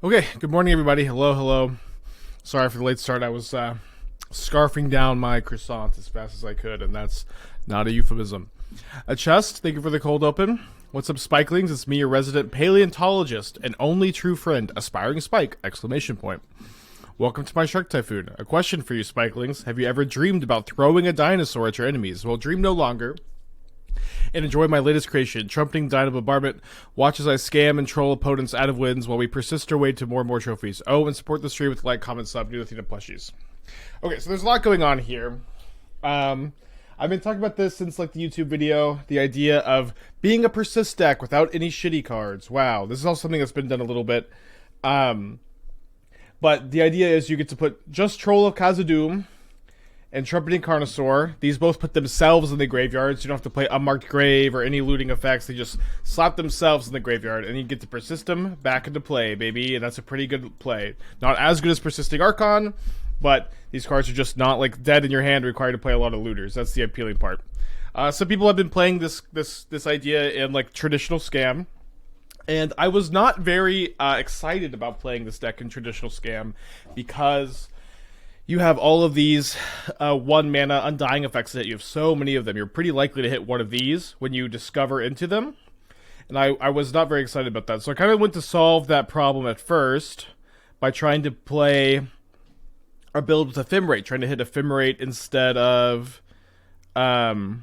Okay, good morning, everybody. Hello, hello. Sorry for the late start. I was scarfing down my croissant as fast as I could, and that's not a euphemism. A chest, thank you for the cold open. What's up, Spikelings? It's me, your resident paleontologist and only true friend, Aspiring Spike! Exclamation point. Welcome to my Shark Typhoon. A question for you, Spikelings. Have you ever dreamed about throwing a dinosaur at your enemies? Well, dream no longer. And enjoy my latest creation, Trumpeting Dino Bombardment. Watch as I scam and troll opponents out of wins while we persist our way to more and more trophies. Oh, and support the stream with like, comment, sub, new Athena plushies. Okay, so there's a lot going on here. I've been talking about this since like the YouTube video, the idea of being a persist deck without any shitty cards. Wow, this is also something that's been done a little bit. But the idea is you get to put just Troll of Khazad-dm and Trumpeting Carnosaur. These both put themselves in the graveyard, so you don't have to play Unmarked Grave or any looting effects. They just slap themselves in the graveyard, and you get to persist them back into play, baby. And that's a pretty good play. Not as good as Persisting Archon, but these cards are just not like dead in your hand, required to play a lot of looters. That's the appealing part. Some people have been playing this idea in like traditional Scam, and I was not very excited about playing this deck in traditional Scam because you have all of these 1 mana Undying effects that you have so many of them. You're pretty likely to hit one of these when you discover into them. And I was not very excited about that. So I kind of went to solve that problem at first by trying to play a build with Ephemerate, trying to hit Ephemerate instead of the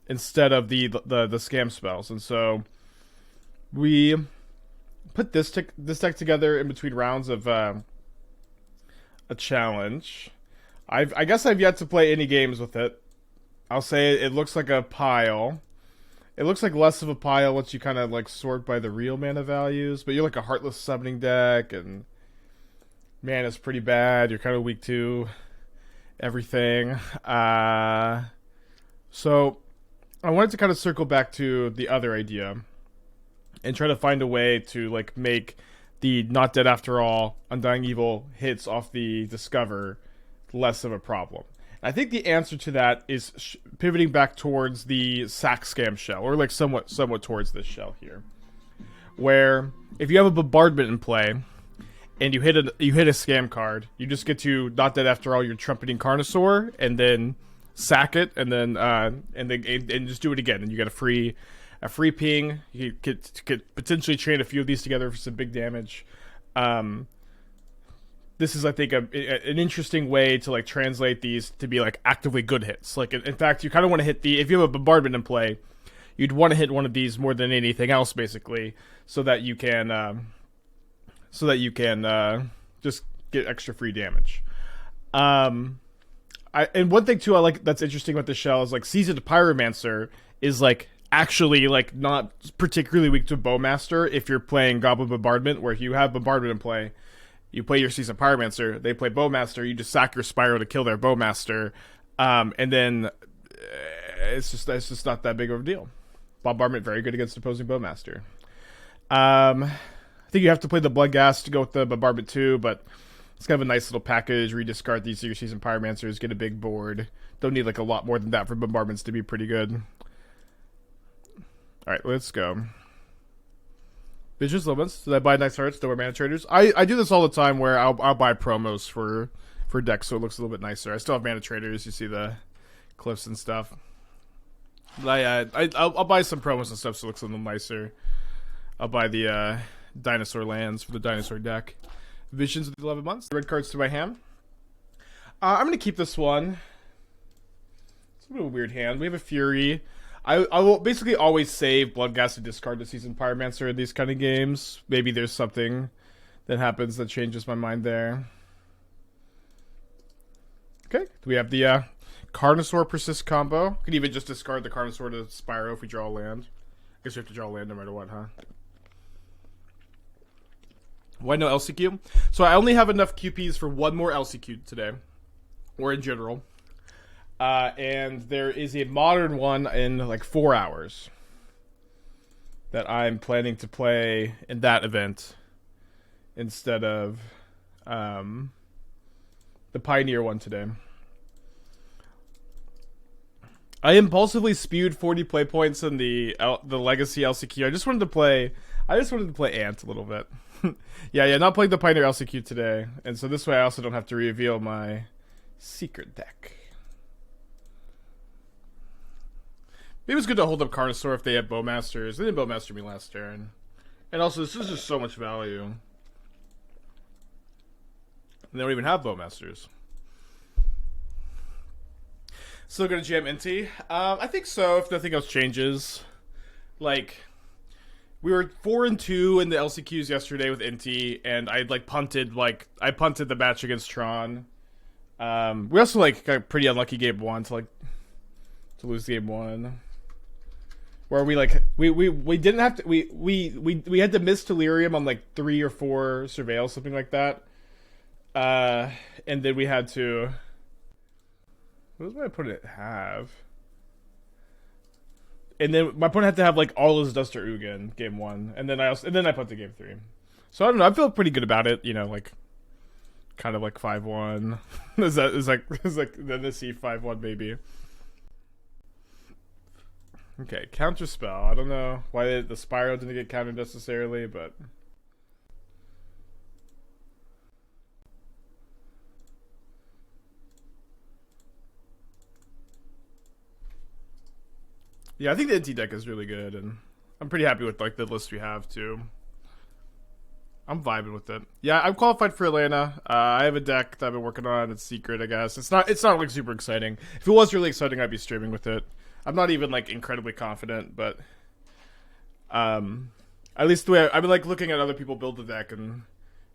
Scam spells. And so we put this deck together in between rounds of a challenge. I guess I've yet to play any games with it. I'll say it looks like a pile. It looks like less of a pile once you kind of like sort by the real mana values, but you're like a Heartless Summoning deck, and mana's pretty bad. You're kind of weak to everything. So I wanted to kind of circle back to the other idea and try to find a way to like make the Not Dead After All, Undying Evil hits off the Discover less of a problem. And I think the answer to that is pivoting back towards the Sack Scam shell, or like somewhat towards this shell here, where if you have a Bombardment in play and you hit a Scam card, you just get to Not Dead After All your Trumpeting Carnosaur and then sack it and then just do it again, and you get a free ping. You could potentially chain a few of these together for some big damage. This is, I think, an interesting way to like translate these to be like actively good hits. Like, in fact, you kind of want to hit if you have a Bombardment in play, you'd want to hit one of these more than anything else, basically, so that you can just get extra free damage. And one thing too I like that's interesting about the shell is like Seasoned Pyromancer is like actually like not particularly weak to Bowmaster if you're playing Goblin Bombardment, where if you have Bombardment in play, you play your Seasoned Pyromancer, they play Bowmaster, you just sack your Spyro to kill their Bowmaster, and then it's just not that big of a deal. Bombardment very good against opposing Bowmaster. I think you have to play the Bloodghast to go with the Bombardment too, but it's kind of a nice little package where you discard these to your Seasoned Pyromancers, get a big board. Don't need like a lot more than that for Bombardments to be pretty good. Alright, let's go. Vicious Limits. Did I buy nice hearts? Lower mana traders. I do this all the time where I'll buy promos for decks so it looks a little bit nicer. I still have mana traders. You see the cliffs and stuff. But I'll buy some promos and stuff so it looks a little nicer. I'll buy the dinosaur lands for the dinosaur deck. Visions of the 11 months. Red cards to my hand. I'm going to keep this one. It's a bit of a weird hand. We have a Fury. I will basically always save Bloodghast to discard the Seasoned Pyromancer in these kind of games. Maybe there's something that happens that changes my mind there. Okay, we have the Carnosaur Persist combo. We could even just discard the Carnosaur to Spyro if we draw a land. I guess we have to draw a land no matter what, huh? Why no LCQ? So I only have enough QPs for one more LCQ today, or in general. And there is a modern one in like 4 hours that I'm planning to play in that event instead of the Pioneer one today. I impulsively spewed 40 play points in the Legacy LCQ. I just wanted to play I just wanted to play Ant a little bit. Yeah, not playing the Pioneer LCQ today. And so this way I also don't have to reveal my secret deck. Maybe it's good to hold up Carnosaur if they have Bowmasters. They didn't Bowmaster me last turn. And also, this is just so much value. And they don't even have Bowmasters. Still gonna jam Inti? I think so, if nothing else changes. Like, we were 4-2 in the LCQs yesterday with Inti, and I punted the match against Tron. We also got a pretty unlucky game 1 to lose game 1. Where we didn't have to we had to miss Delirium on 3 or 4 surveils, something like that. And then we had to, what does my opponent have? And then my opponent had to have all his Duster Ugin game 1, and then I punted game 3. So I don't know, I feel pretty good about it, kind of 5-1. is then the C 5-1 maybe. Okay, counter spell. I don't know why the Spyro didn't get countered necessarily, but yeah, I think the NT deck is really good, and I'm pretty happy with the list we have too. I'm vibing with it. Yeah, I'm qualified for Atlanta. I have a deck that I've been working on. It's secret, I guess. It's not super exciting. If it was really exciting, I'd be streaming with it. I'm not even incredibly confident, but at least the way I've been looking at other people build the deck, and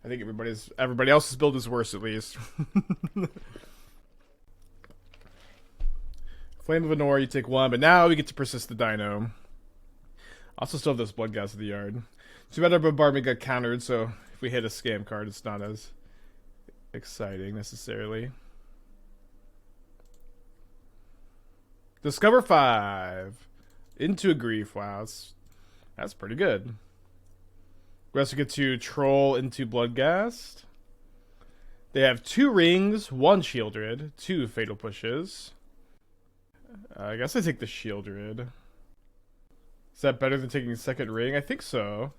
I think everybody else's build is worse at least. Flame of Anor, you take 1, but now we get to persist the Dino. Also still have this Bloodghast in the yard. Too bad our Bombardment got countered, so if we hit a scam card, it's not as exciting necessarily. Discover 5. Into a Grief. Wow, that's pretty good. We also get to Troll into Bloodghast. They have 2 rings, 1 Shieldred, 2 Fatal Pushes. I guess I take the Shieldred. Is that better than taking the second ring? I think so.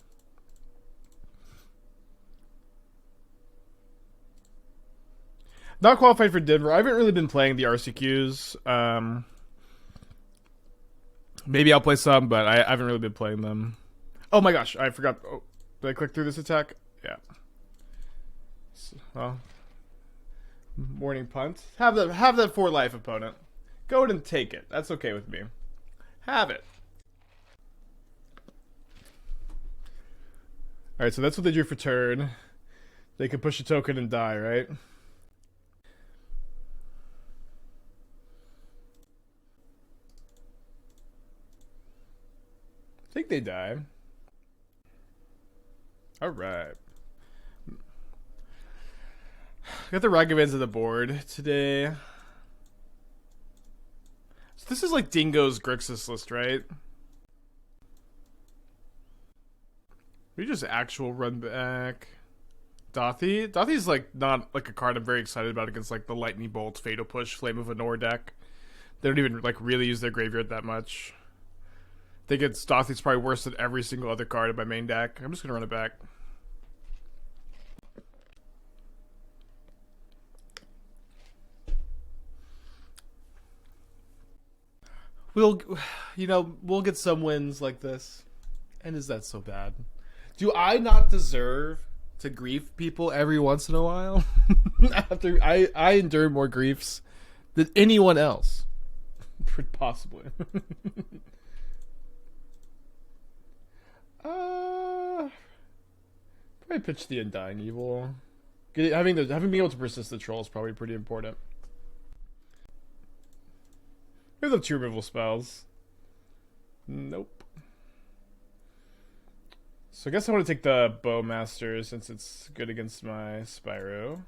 Not qualified for Denver. I haven't really been playing the RCQs. Maybe I'll play some, but I haven't really been playing them. Oh my gosh, I forgot. Oh, did I click through this attack? Yeah. Well, morning punt. Have that 4 life, opponent. Go ahead and take it. That's okay with me. Have it. Alright, so that's what they drew for turn. They can push a token and die, right? I think they die. Alright. Got the Ragavans on the board today. So this is Dingo's Grixis list, right? We just actual run back. Dauthi? Dauthi's not a card I'm very excited about against the Lightning Bolt, Fatal Push, Flame of Anor deck. They don't even really use their graveyard that much. I think Dauthi's probably worse than every single other card in my main deck. I'm just gonna run it back. We'll get some wins like this. And is that so bad? Do I not deserve to grief people every once in a while? After I endure more griefs than anyone else. Possibly. Probably pitch the Undying Evil. Having being able to persist the troll is probably pretty important. We have 2 removal spells. Nope. So I guess I want to take the Bowmaster since it's good against my Spyro.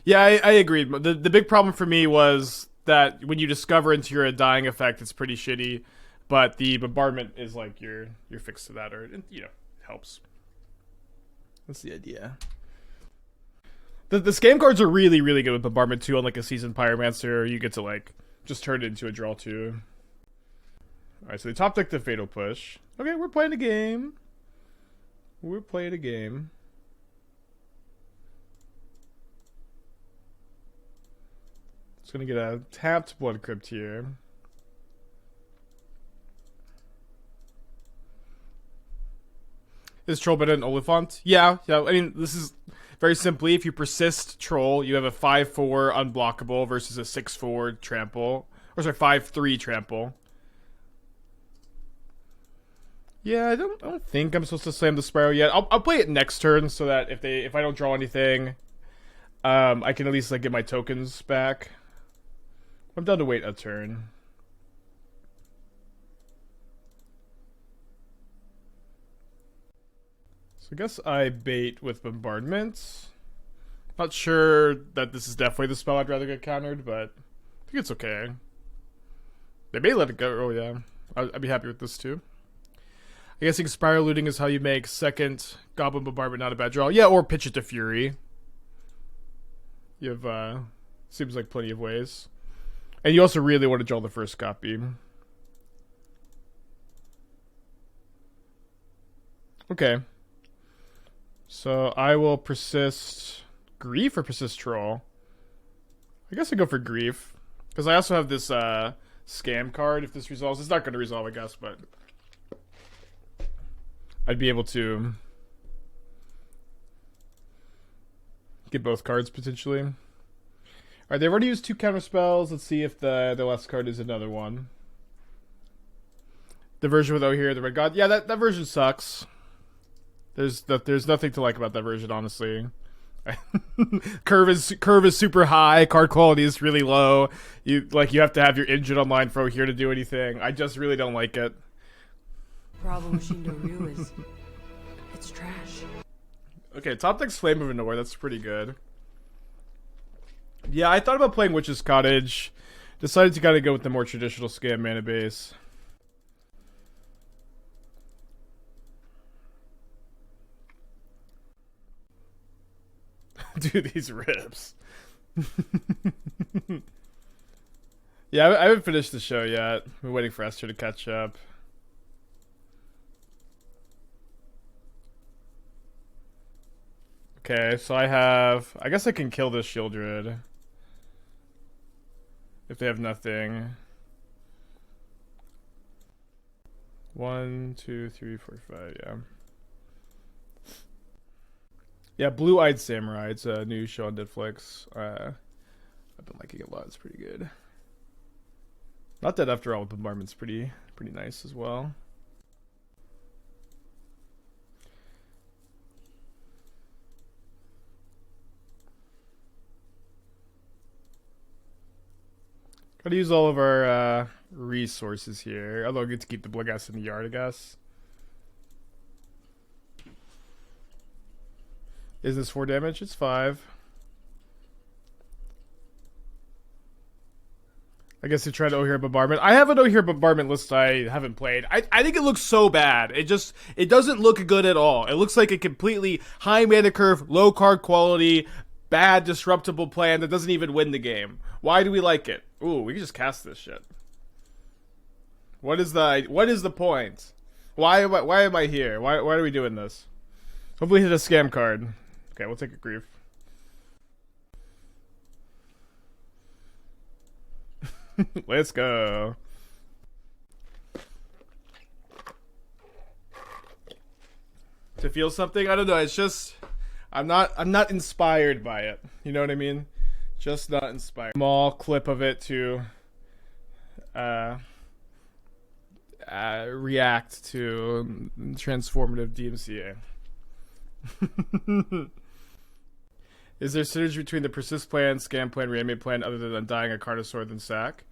Yeah, I agreed. The big problem for me was that when you discover into your dying effect, it's pretty shitty. But the bombardment is you're fixed to that, or helps. That's the idea. The scam cards are really, really good with bombardment too. On a Seasoned Pyromancer, you get to just turn it into a draw 2. Alright, so they top deck the Fatal Push. Okay, we're playing a game. We're playing a game. It's gonna get a tapped Blood Crypt here. Is Troll better than Oliphant? Yeah. I mean, this is very simply, if you persist Troll, you have a 5/4 unblockable versus a 6/4 trample. Or sorry, 5/3 trample. Yeah, I don't think I'm supposed to slam the Sparrow yet. I'll play it next turn so that if I don't draw anything, I can at least like get my tokens back. I'm done to wait a turn. So I guess I bait with Bombardment. Not sure that this is definitely the spell I'd rather get countered, but I think it's okay. They may let it go. Oh yeah, I'd be happy with this too. I guess Spiral Looting is how you make second Goblin Bombardment not a bad draw. Yeah, or pitch it to Fury. You have, seems like plenty of ways. And you also really want to draw the first copy. Okay. So I will persist Grief or persist Troll? I guess I go for Grief. Because I also have this, Scam card if this resolves. It's not going to resolve, I guess, but I'd be able to get both cards potentially. Alright, they've already used 2 counter spells. Let's see if the last card is another one. The version with here, the Red God. Yeah, that version sucks. There's nothing to like about that version, honestly. curve is super high. Card quality is really low. You have to have your engine online for here to do anything. I just really don't like it. Problem with Shinto-ryu is it's trash. Okay, top deck's Flame of Anor. That's pretty good. Yeah, I thought about playing Witch's Cottage. Decided to kind of go with the more traditional scam mana base. Dude, these rips. Yeah, I haven't finished the show yet. We're waiting for Esther to catch up. Okay, so I guess I can kill this Shieldred. If they have nothing. 1, 2, 3, 4, 5, yeah. Yeah, Blue-Eyed Samurai. It's a new show on Netflix. I've been liking it a lot. It's pretty good. Not that After All, Bombardment's pretty nice as well. Gotta use all of our resources here. Although I get to keep the Bloodghast in the yard, I guess. Is this 4 damage? It's 5. I guess they tried O'Hare Bombardment. I have an O'Hare Bombardment list I haven't played. I think it looks so bad. It doesn't look good at all. It looks like a completely high mana curve, low card quality, bad disruptible plan that doesn't even win the game. Why do we like it? Ooh, we can just cast this shit. What is the point? Why am I here? Why are we doing this? Hopefully hit a scam card. Okay, we'll take a Grief. Let's go. To feel something? I don't know. It's just I'm not inspired by it. You know what I mean? Just not inspired. Small clip of it to react to transformative DMCA. Is there synergy between the Persist plan, Scam plan, Reanimate plan other than Undying a Carnosaur than Sack?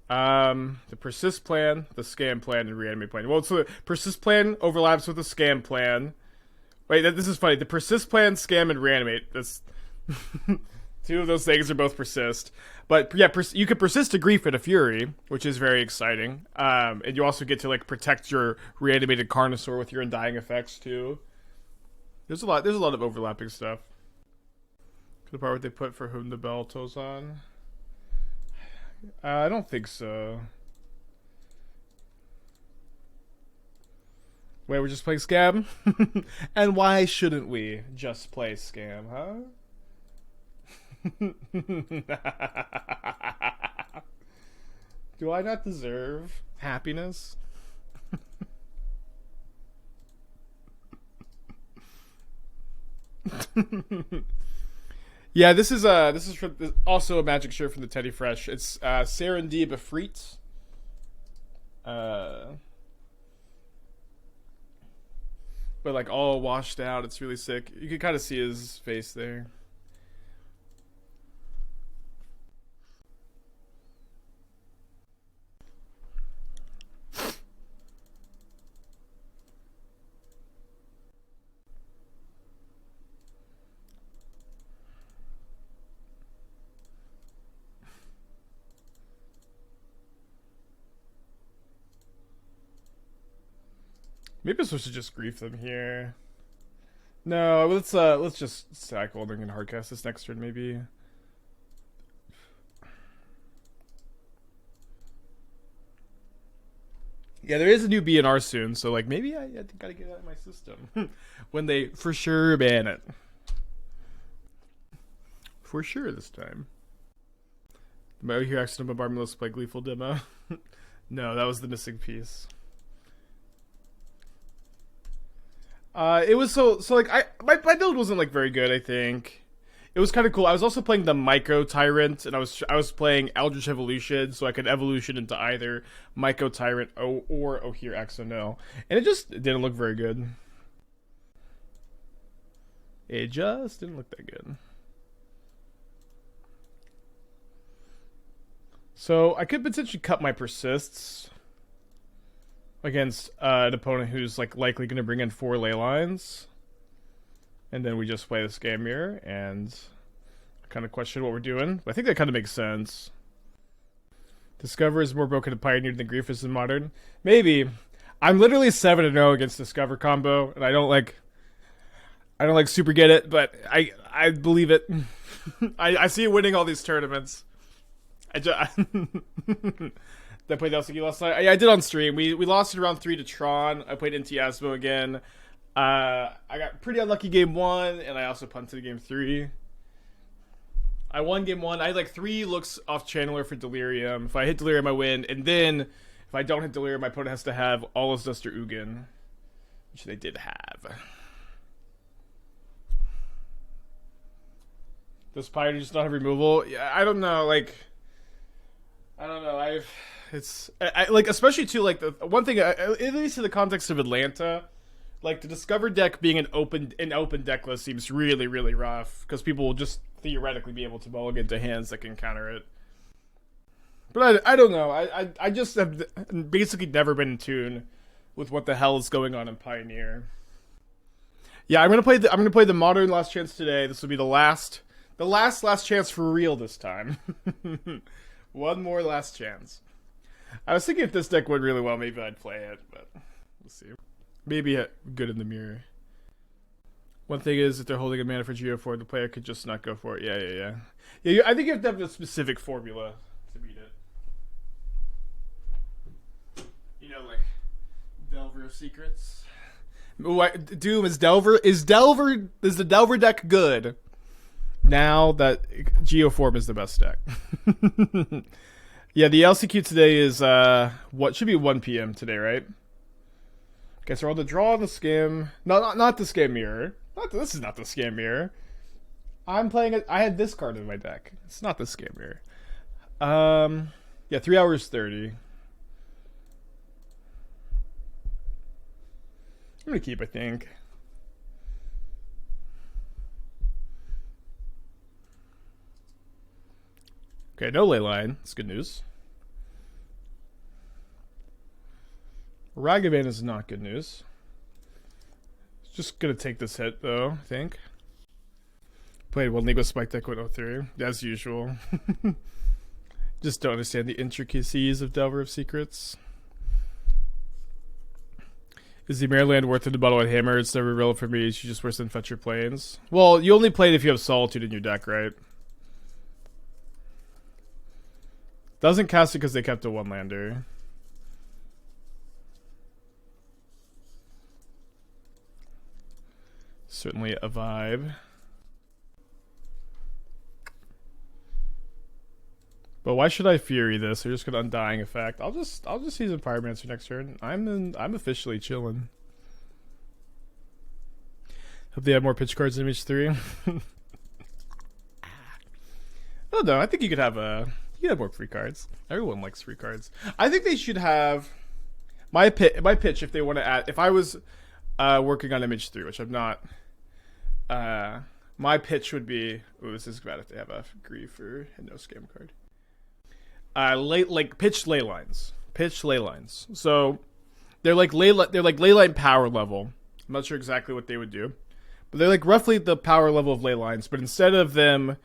The Persist plan, the Scam plan, and Reanimate plan. Well, so the Persist plan overlaps with the Scam plan. Wait, this is funny. The Persist plan, Scam, and Reanimate. That's 2 of those things are both Persist. But yeah, you can persist a Grief and a Fury, which is very exciting. And you also get to like protect your reanimated Carnosaur with your Undying effects too. There's a lot of overlapping stuff. The part what they put for Whom the Bell Tolls On? I don't think so. Wait, we're just playing Scam? And why shouldn't we just play Scam, huh? Do I not deserve happiness? Yeah, this is also a magic shirt from the Teddy Fresh. It's Serendib Efreet. But like all washed out. It's really sick. You can kind of see his face there. Maybe I'm supposed to just grief them here. No, let's just sack Holding and hardcast this next turn maybe. Yeah, there is a new BNR soon, so like maybe I gotta get it out of my system when they for sure ban it. For sure this time. Am I out here accident bombardment? Let's play Gleeful demo. No, that was the missing piece. It was so like my build wasn't like very good. I think it was kind of cool. I was also playing the Myco Tyrant, and I was playing Eldritch Evolution, so I could evolution into either Myco Tyrant or Ohir Exo, and it just didn't look very good. It just didn't look that good. So I could potentially cut my persists against an opponent who's like likely going to bring in 4 ley lines, and then we just play the Scam Mirror and kind of question what we're doing. But I think that kind of makes sense. Discover is more broken and pioneered than Grief is in Modern. Maybe. I'm literally 7-0 against Discover combo, and I don't like super get it, but I believe it. I see it winning all these tournaments. I played LCI last night. I did on stream. We lost in round 3 to Tron. I played Asmo again. I got pretty unlucky game 1, and I also punted game 3. I won game 1. I had like 3 looks off Channeler for Delirium. If I hit Delirium, I win. And then, if I don't hit Delirium, my opponent has to have Allus Dust or Ugin, which they did have. Does Pioneer just not have removal? Yeah, I don't know. Like, I don't know. I like, especially too, like the one thing, at least in the context of Atlanta, like the Discover deck being an open deck list seems really, really rough because people will just theoretically be able to mulligan to hands that can counter it. But I don't know. I just have basically never been in tune with what the hell is going on in Pioneer. Yeah, I'm gonna play the Modern Last Chance today. This will be the last chance for real this time. One more last chance. I was thinking if this deck went really well, maybe I'd play it, but we'll see. Maybe good in the mirror. One thing is, if they're holding a mana for Geo4, the player could just not go for it. Yeah, I think you have to have a specific formula to beat it. You know, like Delver of Secrets. Doom is the Delver deck good? Now that Geoform is the best deck. Yeah, the LCQ today is what should be 1 p.m. today, right? Okay, so on the draw on the Scam. Not the Scam Mirror. This is not the Scam Mirror. I'm playing it. I had this card in my deck. It's not the Scam Mirror. Yeah, 3 hours 30. I'm gonna keep, I think. Okay, no ley line. That's good news. Ragavan is not good news. Just gonna take this hit though, I think. Played one league with Spike Deck 103, as usual. Just don't understand the intricacies of Delver of Secrets. Is the Maryland worth it to bottle with Hammer? It's never relevant for me. It's just worse than Fetch Your Plains. Well, you only play it if you have Solitude in your deck, right? Doesn't cast it because they kept a 1-lander. Certainly a vibe. But why should I Fury this? They're just gonna Undying effect. I'll just Seasoned Pyromancer next turn. I'm officially chilling. Hope they have more pitch cards in Image 3. Oh no, I think you could have more free cards. Everyone likes free cards. I think they should have my pitch if they want to add. If I was working on Image 3, which I'm not, my pitch would be. Ooh, this is bad if they have a Grief or a no scam card. Pitch ley lines. Pitch ley lines. So they're like ley line power level. I'm not sure exactly what they would do, but they're like roughly the power level of ley lines. But instead of them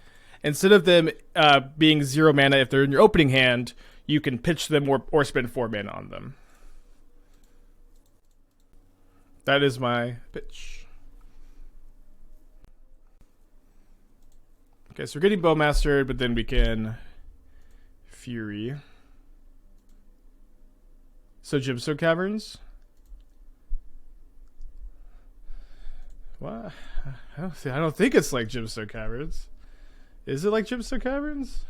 being 0 mana if they're in your opening hand, you can pitch them or spend 4 mana on them. That is my pitch. Okay, so we're getting Bowmastered, but then we can Fury. So Gemstone Caverns? What? I don't think it's like Gemstone Caverns. Is it like Gemstone Caverns?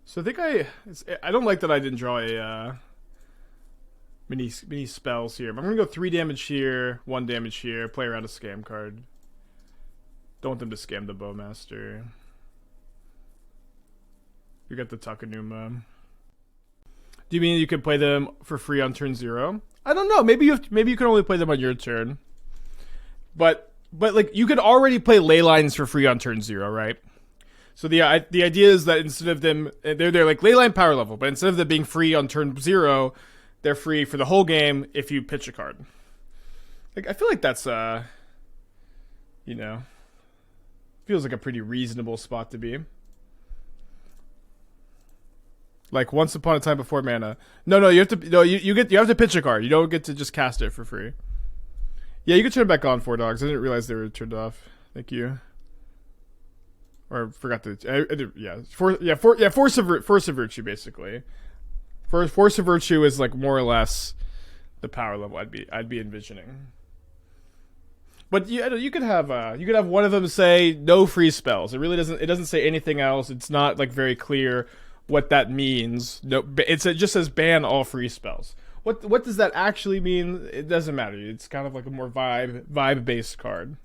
So I think I don't like that I didn't draw a many spells here. I'm gonna go 3 damage here, 1 damage here, play around a scam card. Don't want them to scam the Bowmaster. You got the Takenuma. Do you mean you could play them for free on turn 0? I don't know. Maybe you can only play them on your turn. But like you could already play ley lines for free on turn 0, right? So the idea is that instead of them, they're like ley line power level, but instead of them being free on turn 0, they're free for the whole game if you pitch a card. Like I feel like that's feels like a pretty reasonable spot to be. Like Once Upon a Time Before Mana. No, you have to pitch a card. You don't get to just cast it for free. Yeah, you can turn it back on, 4 dogs. I didn't realize they were turned off. Thank you. Or forgot to. Force of Virtue basically. Force of Virtue is like more or less the power level I'd be envisioning. But you could have one of them say no free spells. It really doesn't say anything else. It's not like very clear what that means. No, it just says ban all free spells. What does that actually mean? It doesn't matter. It's kind of like a more vibe based card.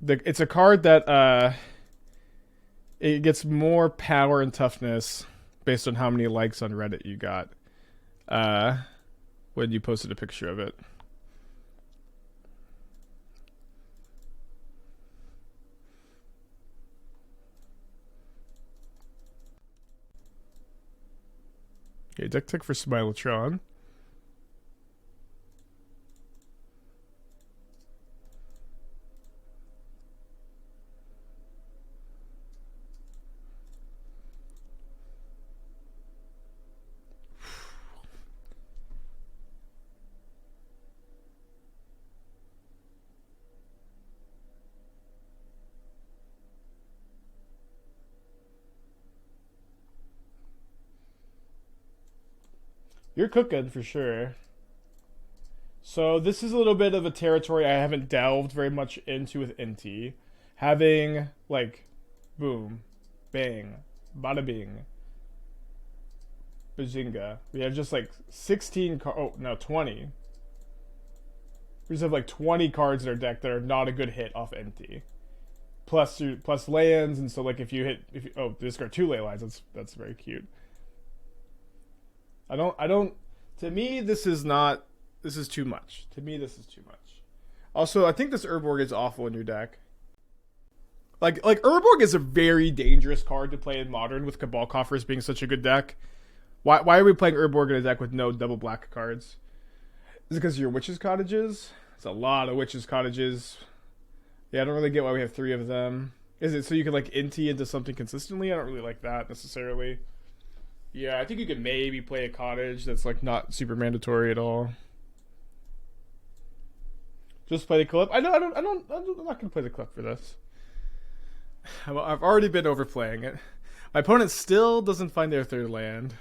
It's a card that it gets more power and toughness based on how many likes on Reddit you got when you posted a picture of it. Okay, deck tech for Smiletron. You're cooking for sure. So this is a little bit of a territory I haven't delved very much into with NT. Having like boom, bang, bada bing, bazinga. We have just like 20. We just have like 20 cards in our deck that are not a good hit off NT. Plus lands, and so like if you discard 2 ley lines, that's very cute. I don't. To me, this is too much. To me, this is too much. Also, I think this Urborg is awful in your deck. Like Urborg is a very dangerous card to play in Modern with Cabal Coffers being such a good deck. Why are we playing Urborg in a deck with no double black cards? Is it because of your Witch's Cottages? It's a lot of Witch's Cottages. Yeah, I don't really get why we have 3 of them. Is it so you can like NT into something consistently? I don't really like that necessarily. Yeah, I think you could maybe play a cottage that's like not super mandatory at all. Just play the clip. I'm not gonna play the clip for this. I've already been overplaying it. My opponent still doesn't find their 3rd land.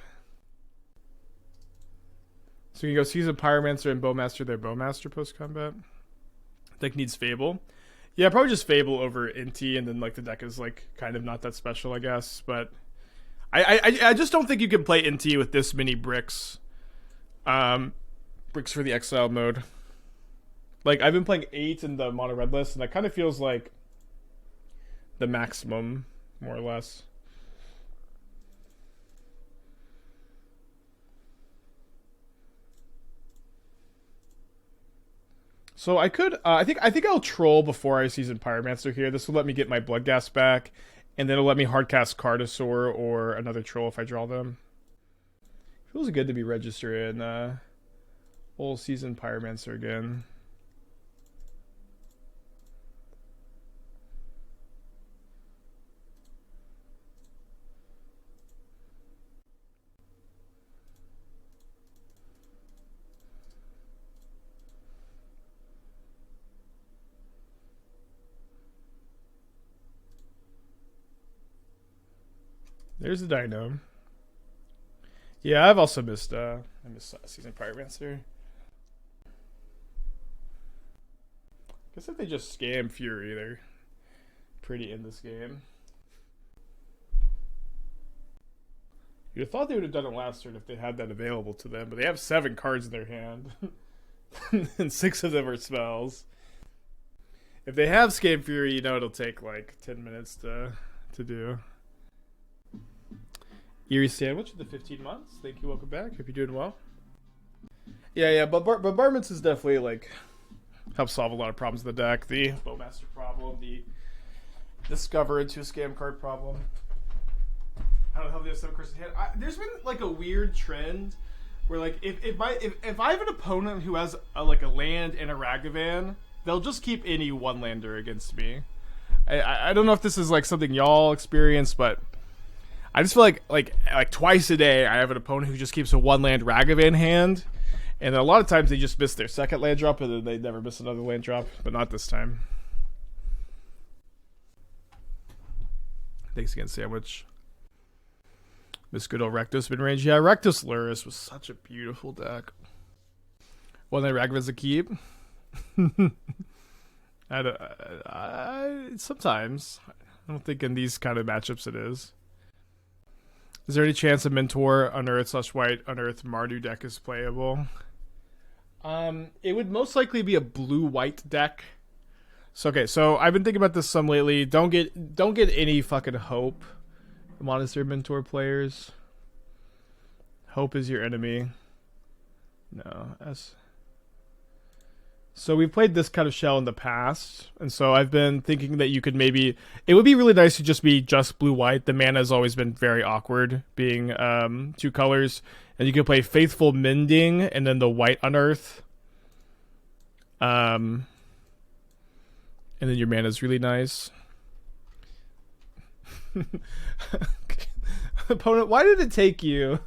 So you can go Seasoned Pyromancer and Bowmaster their Bowmaster post-combat. Deck needs Fable. Yeah, probably just Fable over Inti, and then like the deck is like kind of not that special, I guess. But I just don't think you can play Inti with this many bricks. Bricks for the exile mode. Like I've been playing 8 in the mono red list, and that kind of feels like the maximum, more or less. So I could, I think I'll troll before I Seasoned Pyromancer here. This will let me get my Bloodghast back, and then it'll let me hardcast Carnosaur or another troll if I draw them. Feels good to be registered in old Seasoned Pyromancer again. There's the Dino. Yeah, I've also missed I missed Seasoned Pyromancer. Guess if they just scam Fury, they're pretty in this game. You'd have thought they would have done it last turn if they had that available to them, but they have 7 cards in their hand. And 6 of them are spells. If they have Scam Fury, you know it'll take like 10 minutes to do. Eerie Sandwich, the 15 months. Thank you, welcome back. Hope you're doing well. Yeah, but Bombardments is definitely like helps solve a lot of problems in the deck. The Bowmaster problem, the Discover into a scam card problem. I don't know how they have 7 cards in hand. There's been like a weird trend where like if I have an opponent who has a land and a Ragavan, they'll just keep any 1-lander against me. I don't know if this is like something y'all experience, but I just feel like twice a day I have an opponent who just keeps a 1-land Ragavan hand, and a lot of times they just miss their second land drop, and then they never miss another land drop, but not this time. Thanks again, Sandwich. Miss good old Rectus mid-range. Yeah, Rectus Luris was such a beautiful deck. 1-land Ragavan's a keep. Sometimes. I don't think in these kind of matchups it is. Is there any chance a Mentor Unearth/White Unearth Mardu deck is playable? It would most likely be a blue-white deck. So I've been thinking about this some lately. Don't get any fucking hope, Monastery Mentor players. Hope is your enemy. No, So we've played this kind of shell in the past, and so I've been thinking that you could maybe... It would be really nice to just be just blue-white. The mana has always been very awkward, being 2 colors. And you can play Faithful Mending, and then the white Unearth. And then your mana is really nice. Opponent, why did it take you...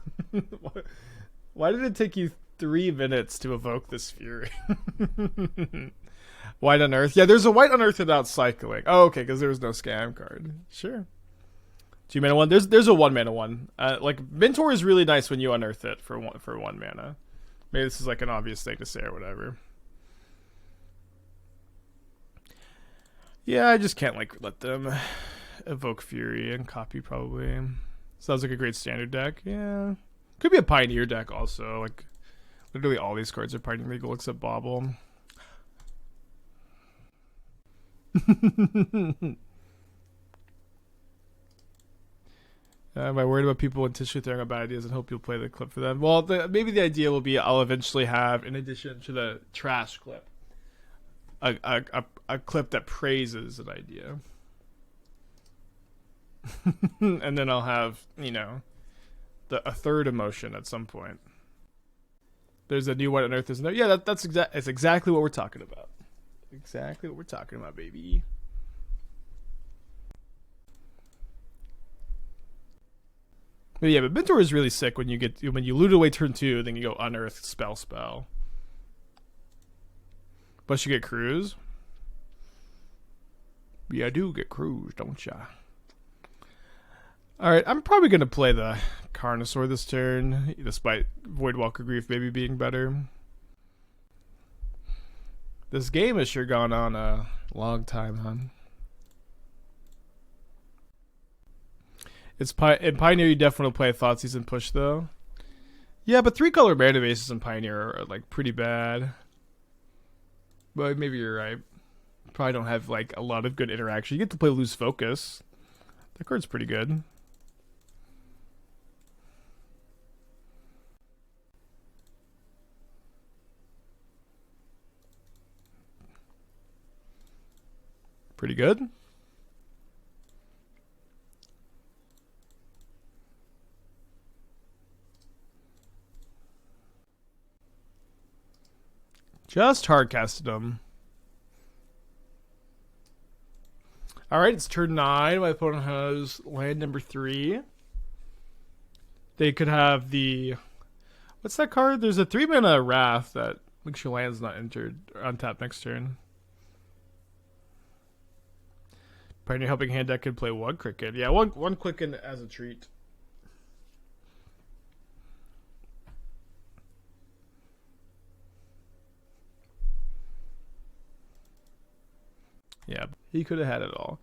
Why did it take you 3 minutes to evoke this Fury? White Unearth. Yeah, there's a White Unearth without cycling. Oh, okay, because there was no scam card. Sure. 2 mana 1. There's a 1 mana 1. Like Mentor is really nice when you unearth it for 1 mana. Maybe this is like an obvious thing to say or whatever. Yeah, I just can't like let them evoke Fury and copy probably. Sounds like a great standard deck. Yeah. Could be a Pioneer deck also. Like literally all these cards are Pioneer legal except Bauble. Am I worried about people intentionally throwing out bad ideas and hope you'll play the clip for them? Well, maybe the idea will be I'll eventually have, in addition to the trash clip, a clip that praises an idea. And then I'll have, you know, a third emotion at some point. There's a new White Unearth, isn't there? Yeah, that's exactly what we're talking about. Exactly what we're talking about, baby. But yeah, but Mentor is really sick when you loot away turn 2, then you go Unearth spell. Plus you get Cruise. Yeah, I do get Cruise, don't ya? Alright, I'm probably going to play the Carnosaur this turn, despite Voidwalker Grief maybe being better. This game has sure gone on a long time, huh? In Pioneer, you definitely play a Thoughtseize and push, though. Yeah, but 3-color mana bases in Pioneer are, like, pretty bad. But maybe you're right. Probably don't have, like, a lot of good interaction. You get to play Lose Focus. That card's pretty good. Pretty good. Just hardcasted them. Alright, it's turn 9. My opponent has land number 3. They could have the... What's that card? There's a 3-mana Wrath that makes your land's not entered or untapped next turn. Pioneer Helping Hand deck could play one Cricket. Yeah, one Quicken as a treat. Yeah, he could have had it all.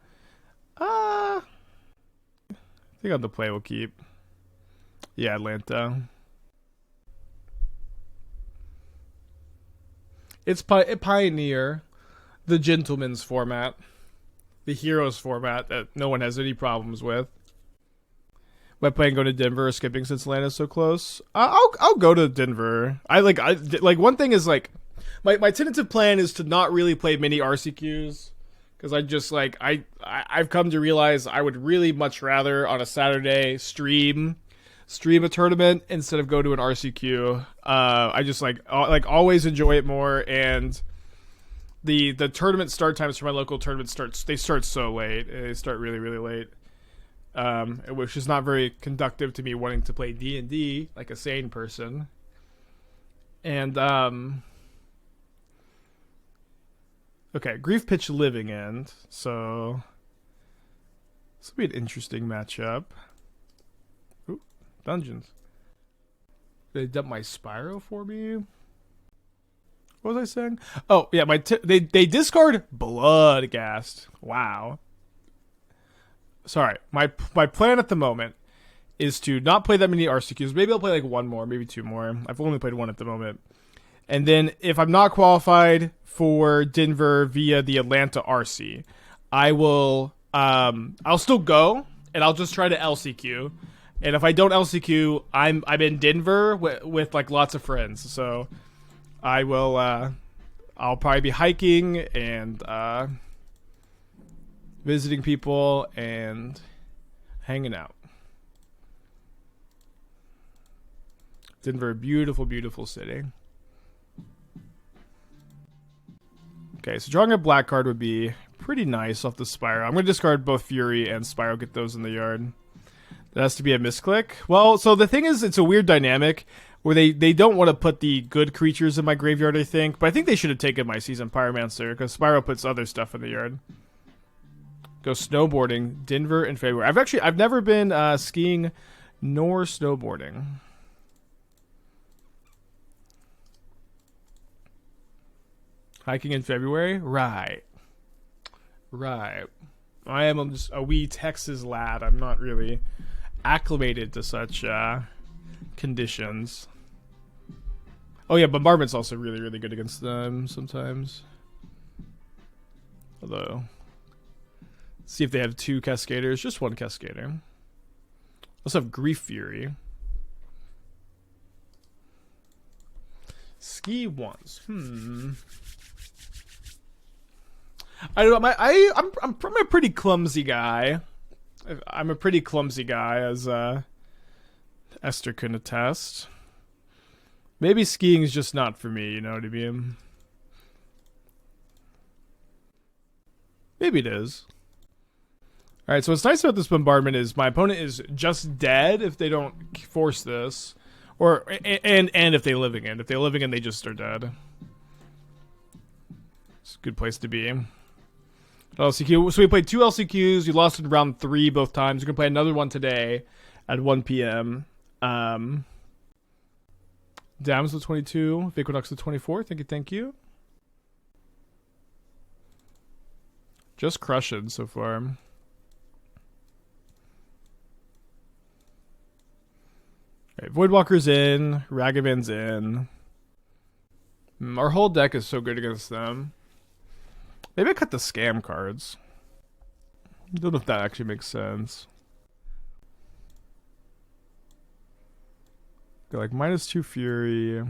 I think on the play we'll keep. Yeah, Atlanta. It's Pioneer, the Gentleman's format, the Heroes format that no one has any problems with. Am I playing going to Denver or skipping since Atlanta's so close? I'll go to Denver. I like one thing is like my tentative plan is to not really play mini RCQs. Because I just like I've come to realize I would really much rather on a Saturday stream a tournament instead of go to an RCQ. I just like always enjoy it more, and the tournament start times for my local tournament start so late. They start really late, which is not very conductive to me wanting to play D&D like a sane person. And okay, Grief pitch Living End, so this will be an interesting matchup. Ooh, Dungeons. They dump my Spyro for me? What was I saying? Oh, yeah, they discard Bloodghast. Wow. Sorry, my plan at the moment is to not play that many RCQs. Maybe I'll play like one more, maybe two more. I've only played one at the moment. And then if I'm not qualified for Denver via the Atlanta RC, I will I'll still go and I'll just try to LCQ. And if I don't LCQ, I'm in Denver with like lots of friends. So I will I'll probably be hiking and visiting people and hanging out. Denver, beautiful city. Okay, so drawing a black card would be pretty nice off the Spyro. I'm going to discard both Fury and Spyro, get those in the yard. That has to be a misclick. Well, so the thing is, it's a weird dynamic where they don't want to put the good creatures in my graveyard, I think. But I think they should have taken my Seasoned Pyromancer, because Spyro puts other stuff in the yard. Go snowboarding, Denver in February. I've never been skiing nor snowboarding. Hiking in February? Right. I am just a wee Texas lad. I'm not really acclimated to such conditions. Oh yeah, Bombardment's also really good against them sometimes. Although, let's see if they have two Cascaders. Just one Cascader. Also have Grief Fury. Ski once. I don't know. I'm a pretty clumsy guy. I'm a pretty clumsy guy, as Esther can attest. Maybe skiing is just not for me. You know what I mean? Maybe it is. All right. So what's nice about this bombardment is my opponent is just dead if they don't force this, and if they living in. If they living in, they just are dead. It's a good place to be. It LCQ. So we played 2 LCQs. We lost in round 3 both times. We're gonna play another one today at 1 p.m. Dams with 22. Vicodux with 24. Thank you. Just crushing so far. Right, Voidwalker's in. Ragavan's in. Our whole deck is so good against them. Maybe I cut the scam cards. I don't know if that actually makes sense. Got like -2 Fury.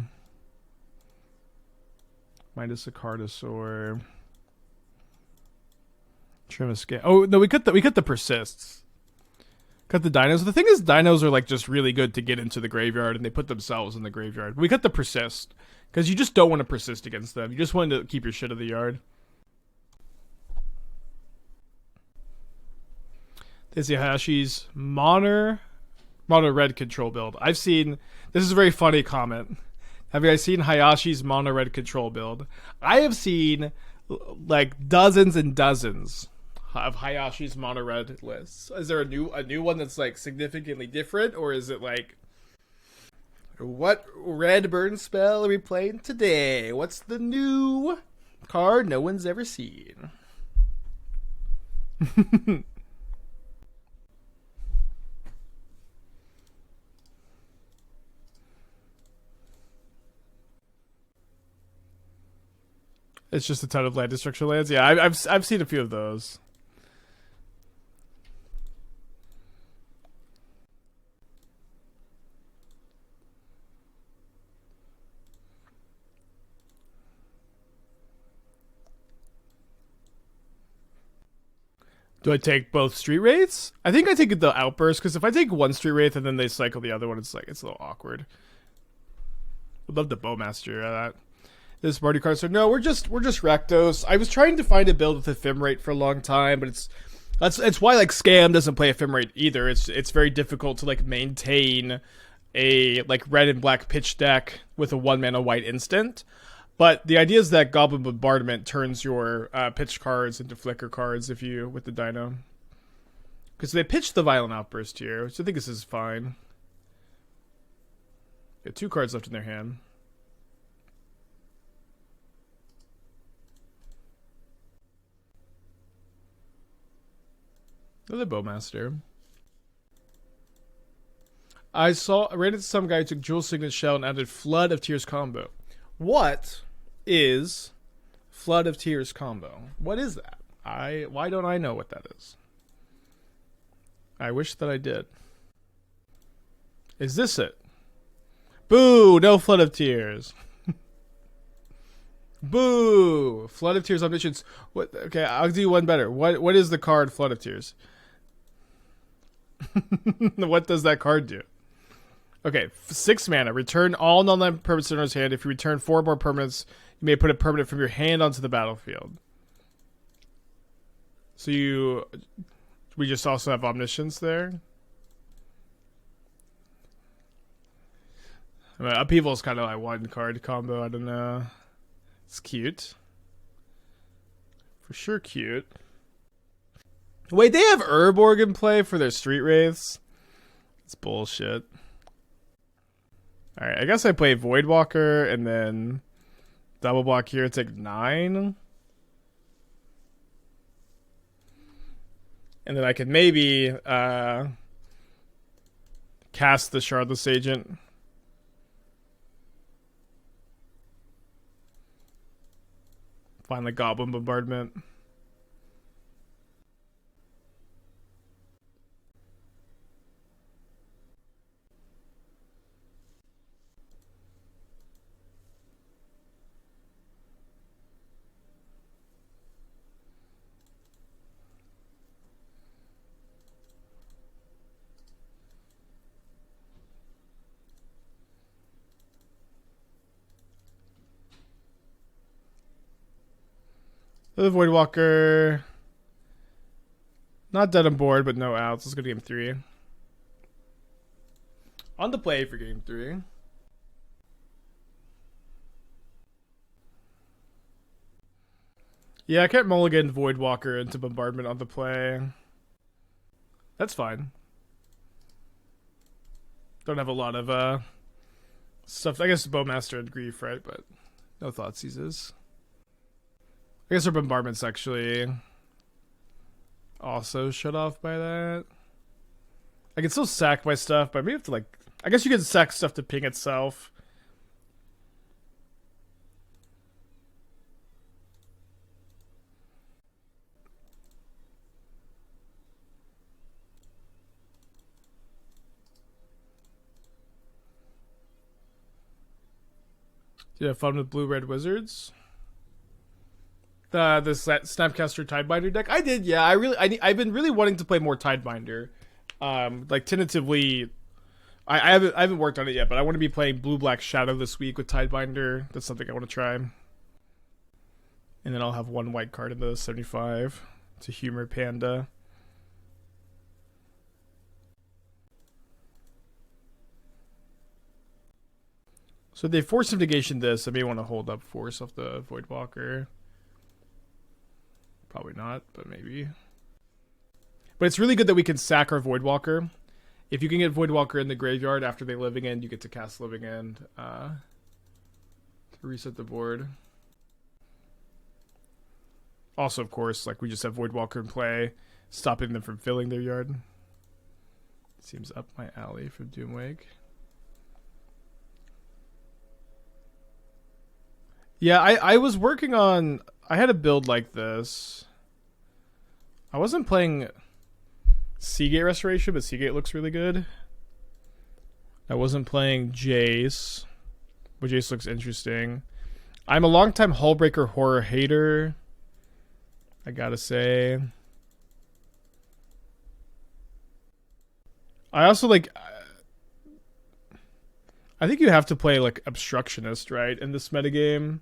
Minus a Carnosaur. Trim a scam. Oh no, we cut the persists. Cut the dinos. The thing is, dinos are like just really good to get into the graveyard, and they put themselves in the graveyard. We cut the persist because you just don't want to persist against them. You just want to keep your shit in the yard. This is Hayashi's mono red control build. I've seen. This is a very funny comment. Have you guys seen Hayashi's mono red control build? I have seen like dozens and dozens of Hayashi's mono red lists. Is there a new one that's like significantly different, or is it like, what red burn spell are we playing today? What's the new card no one's ever seen? It's just a ton of land destruction lands. Yeah, I've seen a few of those. Do I take both Street Wraiths? I think I take the Outburst, because if I take one Street Wraith and then they cycle the other one, it's a little awkward. Would love the Bowmaster that. This party card. So no, we're just Rakdos. I was trying to find a build with Ephemerate for a long time, but it's why like Scam doesn't play Ephemerate either. It's very difficult to like maintain a like red and black pitch deck with a 1-mana white instant. But the idea is that Goblin Bombardment turns your pitch cards into flicker cards if you with the Dino. Because they pitched the Violent Outburst here, which I think this is fine. Got 2 cards left in their hand. The Bowmaster. I ran into some guy who took Jewel Signet Shell and added Flood of Tears combo. What is Flood of Tears combo? What is that? Why don't I know what that is? I wish that I did. Is this it? Boo! No Flood of Tears. Boo! Flood of Tears Omniscience. What? Okay, I'll do one better. What is the card Flood of Tears? What does that card do? Okay, 6 mana. Return all non-land permanents in his hand. If you return 4 more permanents, you may put a permanent from your hand onto the battlefield. So we just also have Omniscience there. I mean, Upheaval is kind of like 1 card combo. I don't know. It's cute. For sure cute. Wait, they have Urborg in play for their Street Wraiths? It's bullshit. Alright, I guess I play Voidwalker and then double block here, take 9. And then I could maybe cast the Shardless Agent. Find the Goblin Bombardment. The Voidwalker. Not dead on board, but no outs. Let's go to game 3. On the play for game 3. Yeah, I can't mulligan Voidwalker into Bombardment on the play. That's fine. Don't have a lot of stuff. I guess Bowmaster and Grief, right? But no Thoughtseize. I guess our Bombardment's actually also shut off by that. I can still sack my stuff, but maybe have to like... I guess you can sack stuff to ping itself. Did you have fun with Blue-Red Wizards? This Snapcaster Tidebinder deck? I did, yeah. I've been really wanting to play more Tidebinder. Like tentatively, I haven't worked on it yet, but I want to be playing Blue-Black Shadow this week with Tidebinder. That's something I want to try. And then I'll have one white card in the 75 to humor Panda. So they force negation this. I may want to hold up force off the Voidwalker. Probably not, but maybe. But it's really good that we can sack our Voidwalker. If you can get Voidwalker in the graveyard after they Living End, you get to cast Living End to reset the board. Also, of course, like we just have Voidwalker in play, stopping them from filling their yard. Seems up my alley for Doomwake. Yeah, I was working on... I had a build like this. I wasn't playing Seagate Restoration, but Seagate looks really good. I wasn't playing Jace, but Jace looks interesting. I'm a longtime Hullbreaker Horror hater, I gotta say. I also like... I think you have to play like Obstructionist, right, in this metagame.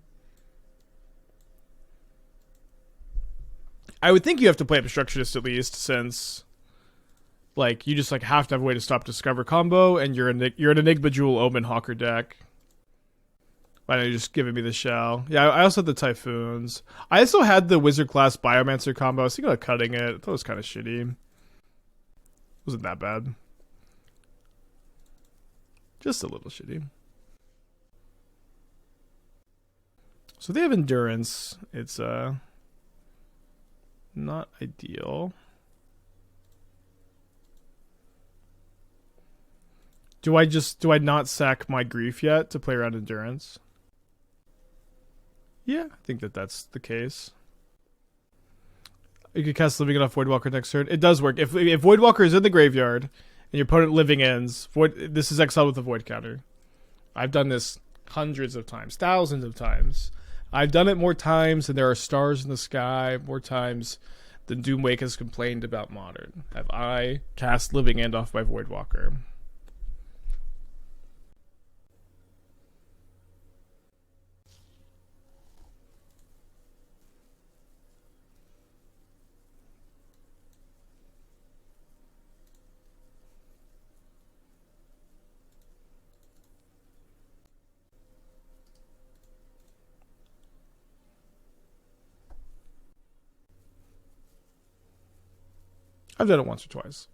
I would think you have to play Obstructionist at least, since like you just like have to have a way to stop Discover combo, and you're an Enigma Jewel Omen Hawker deck. Why don't you just giving me the shell? Yeah, I also had the Typhoons. I also had the Wizard class Biomancer combo. I was thinking about cutting it. I thought it was kind of shitty. Wasn't that bad. Just a little shitty. So they have Endurance. It's not ideal. Do I not sack my Grief yet to play around Endurance? Yeah, I think that's the case. You could cast Living End off Voidwalker next turn. It does work. If Voidwalker is in the graveyard and your opponent Living Ends, this is exiled with a Void counter. I've done this hundreds of times, thousands of times. I've done it more times than there are stars in the sky, more times than Doomwake has complained about Modern. Have I cast Living End off my Voidwalker? I've done it once or twice.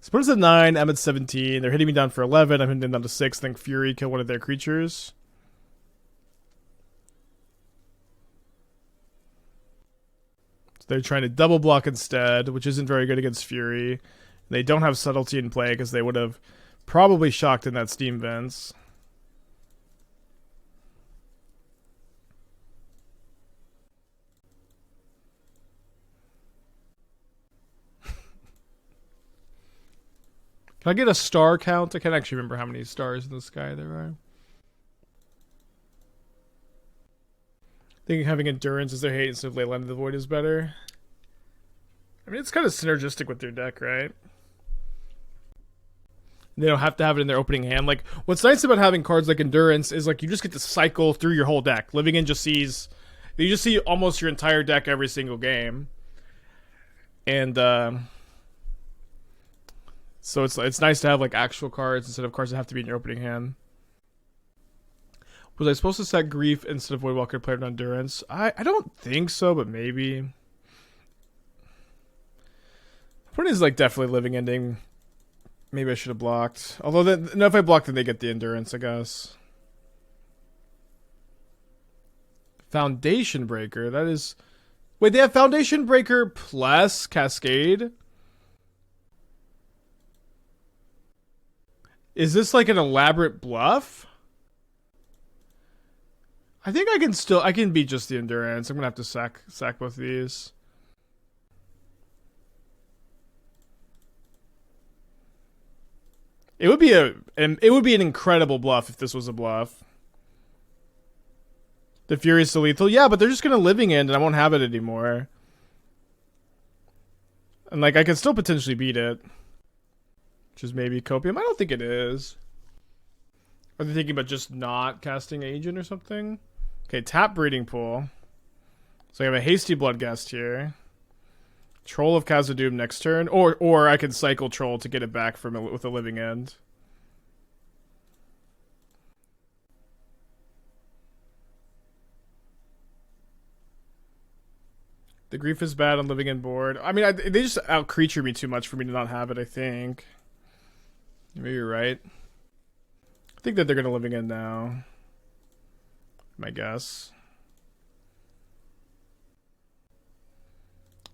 Spurs at 9, I'm at 17. They're hitting me down for 11. I'm hitting them down to 6. Think Fury kill one of their creatures. So they're trying to double block instead, which isn't very good against Fury. They don't have Subtlety in play because they would have probably shocked in that Steam Vents. Can I get a star count? I can't actually remember how many stars in the sky there are. I think having Endurance as their hate instead of Leyline of the Void is better. I mean, it's kind of synergistic with their deck, right? They don't have to have it in their opening hand. Like, what's nice about having cards like Endurance is like you just get to cycle through your whole deck. Living In just sees... You just see almost your entire deck every single game. And, so it's nice to have like actual cards instead of cards that have to be in your opening hand. Was I supposed to set Grief instead of Voidwalker to play on Endurance? I don't think so, but maybe. Point is like definitely living ending. Maybe I should have blocked. Although then, no, if I block, then they get the Endurance, I guess. Foundation Breaker. That is. Wait, they have Foundation Breaker plus Cascade? Is this like an elaborate bluff? I think I can beat just the Endurance. I'm gonna have to sack both of these. It would be an incredible bluff if this was a bluff. The Furious to lethal, yeah, but they're just gonna living end and I won't have it anymore. And like I could still potentially beat it. Which is maybe Copium. I don't think it is. Are they thinking about just not casting Agent or something? Okay, tap Breeding Pool. So I have a hasty Bloodghast here. Troll of Khazad-dm next turn. Or I can cycle Troll to get it back from with a living end. The Grief is bad on living end board. I mean, they just out-creature me too much for me to not have it, I think. Maybe you're right. I think that they're going to living end now. My guess.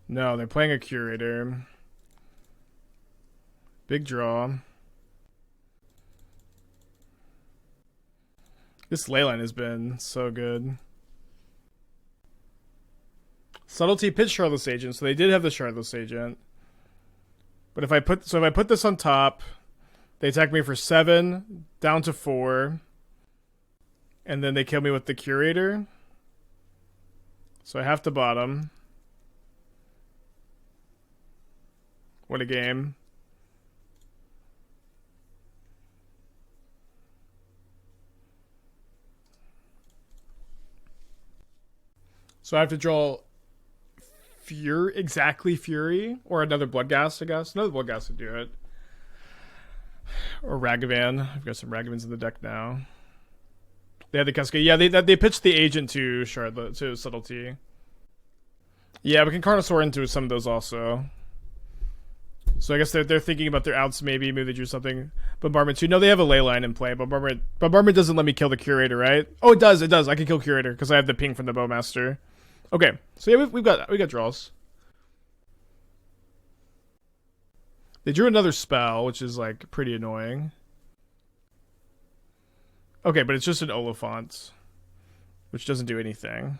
No, they're playing a Curator. Big draw. This leyline has been so good. Subtlety pitched Shardless Agent, so they did have the Shardless Agent. But if I put this on top, they attack me for 7, down to 4. And then they kill me with the Curator. So I have to bottom. What a game. So I have to draw Fury, or another Bloodghast, I guess. Another Bloodghast would do it. Or Ragavan. I've got some Ragavans in the deck now. They had the Cascade. Yeah, they pitched the Agent to Shardless, to Subtlety. Yeah, we can Carnosaur into some of those also. So I guess they're thinking about their outs maybe. Maybe they drew something. Bombardment 2. No, they have a Leyline in play. Bombardment doesn't let me kill the Curator, right? Oh, it does. It does. I can kill Curator because I have the ping from the Bowmaster. Okay. So yeah, we got draws. They drew another spell, which is like pretty annoying. Okay, but it's just an Oliphant, which doesn't do anything.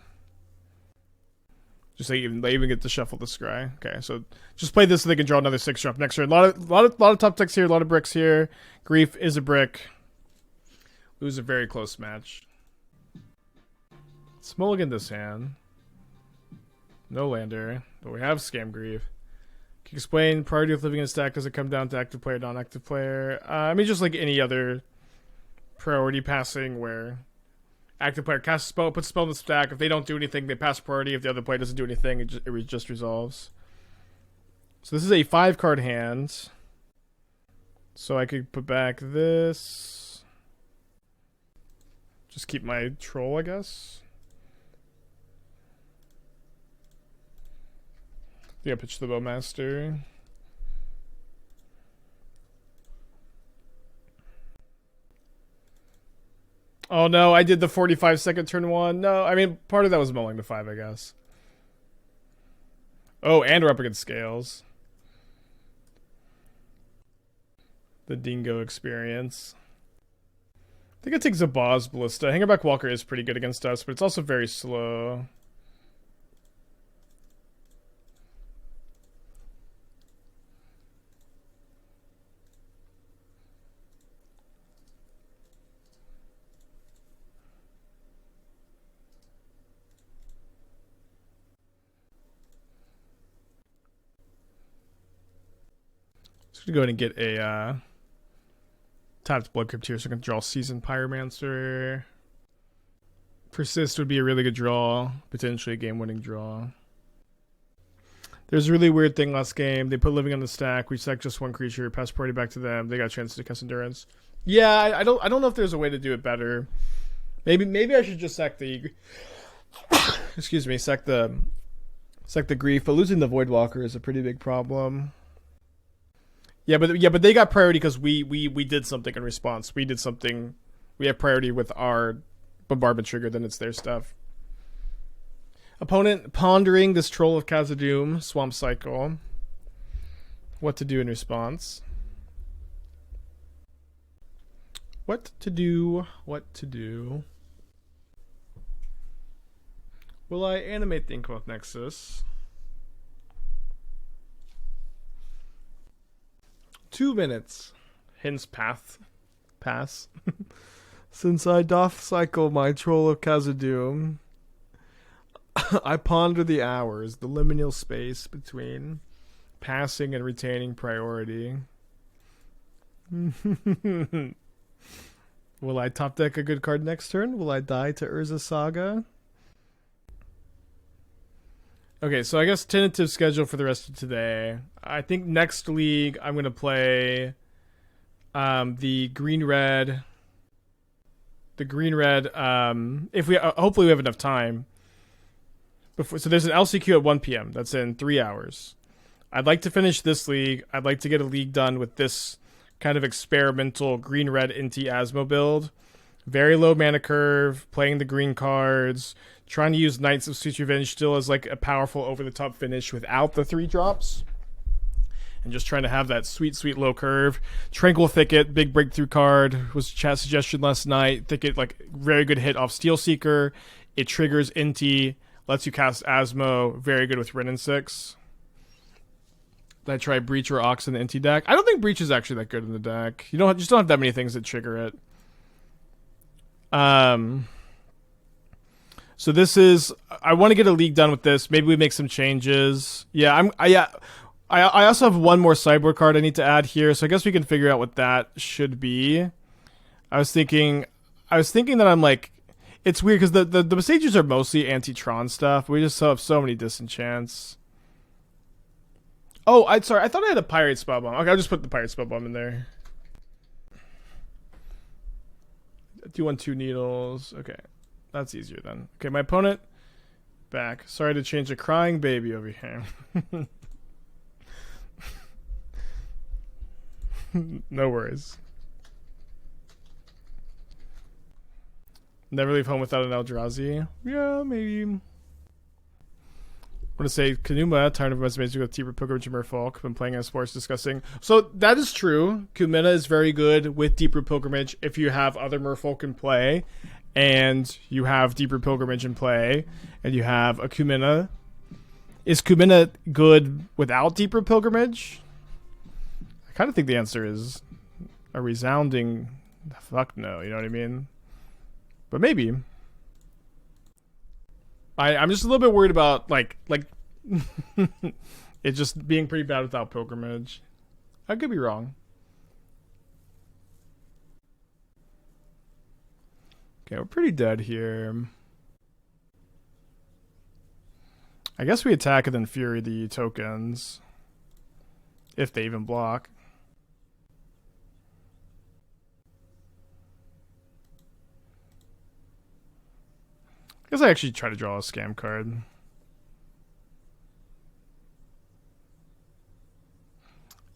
Just they even get to shuffle the scry. Okay, so just play this so they can draw another 6 drop next turn. A lot of top decks here, a lot of bricks here. Grief is a brick. Lose a very close match. Let's mulligan this hand. No lander, but we have Scam Grief. Can you explain priority of living in a stack? Does it come down to active player, non-active player? I mean, just like any other priority passing where active player casts a spell, puts a spell in the stack. If they don't do anything, they pass priority. If the other player doesn't do anything, it just resolves. So this is a 5-card hand. So I could put back this. Just keep my Troll, I guess. I think I pitched the Bowmaster. Oh no, I did the 45-second turn 1. No, I mean, part of that was mulling to 5, I guess. Oh, and we're up against Scales. The Dingo experience. I think it takes a Boss Ballista. Hangerback Walker is pretty good against us, but it's also very slow. Just gonna go ahead and get a tapped Blood Crypt here, so I can draw Seasoned Pyromancer. Persist would be a really good draw, potentially a game-winning draw. There's a really weird thing last game. They put living on the stack. We sack just one creature, pass priority back to them. They got a chance to cast Endurance. Yeah, I don't know if there's a way to do it better. Maybe I should just sack the excuse me, sack the grief, but losing the Voidwalker is a pretty big problem. Yeah, but they got priority because we did something in response. We did something. We have priority with our bombardment trigger, then it's their stuff. Opponent pondering this Troll of Khazad-dm swamp cycle. What to do in response? What to do? What to do? Will I animate the Inkmoth Nexus? 2 minutes. Hence pass. Since I doth cycle my Troll of Khazad-dm, I ponder the hours, the liminal space between passing and retaining priority. Will I top deck a good card next turn? Will I die to Urza Saga? Okay, so I guess tentative schedule for the rest of today. I think next league I'm going to play the green-red. The green-red, if we hopefully we have enough time. So there's an LCQ at 1 p.m. That's in 3 hours. I'd like to finish this league. I'd like to get a league done with this kind of experimental green-red Inti Asmo build. Very low mana curve, playing the green cards, trying to use Knights of Sweet Revenge still as like a powerful over-the-top finish without the 3 drops. And just trying to have that sweet, sweet low curve. Tranquil Thicket, big breakthrough card, was chat suggestion last night. Thicket, like, very good hit off Steel Seeker. It triggers Inti, lets you cast Asmo, very good with Ren and 6. Did I try Breach or Ox in the Inti deck? I don't think Breach is actually that good in the deck. You just don't have that many things that trigger it. So this is, I want to get a league done with this. Maybe we make some changes. Yeah, I also have one more sideboard card I need to add here, so I guess we can figure out what that should be. I was thinking that I'm like, it's weird because the Besagers are mostly anti-Tron stuff. We just have so many disenchants. Oh, sorry, I thought I had a Pirate Spellbomb. Okay, I'll just put the Pirate Spellbomb in there. Do 1 2 needles. Okay, that's easier then. Okay, my opponent back. Sorry to change a crying baby over here. No worries. Never leave home without an Eldrazi. Yeah, maybe. I'm gonna say Takenuma, tired of amazing with Deeper Pilgrimage and Merfolk. Been playing as sports discussing. So that is true. Kumina is very good with Deeper Pilgrimage if you have other Merfolk in play, and you have Deeper Pilgrimage in play, and you have a Kumina. Is Kumina good without Deeper Pilgrimage? I kind of think the answer is a resounding fuck no. You know what I mean? But maybe. I'm just a little bit worried about like it just being pretty bad without Pilgrimage. I could be wrong. Okay, we're pretty dead here. I guess we attack and then Fury the tokens. If they even block. I guess I actually try to draw a scam card.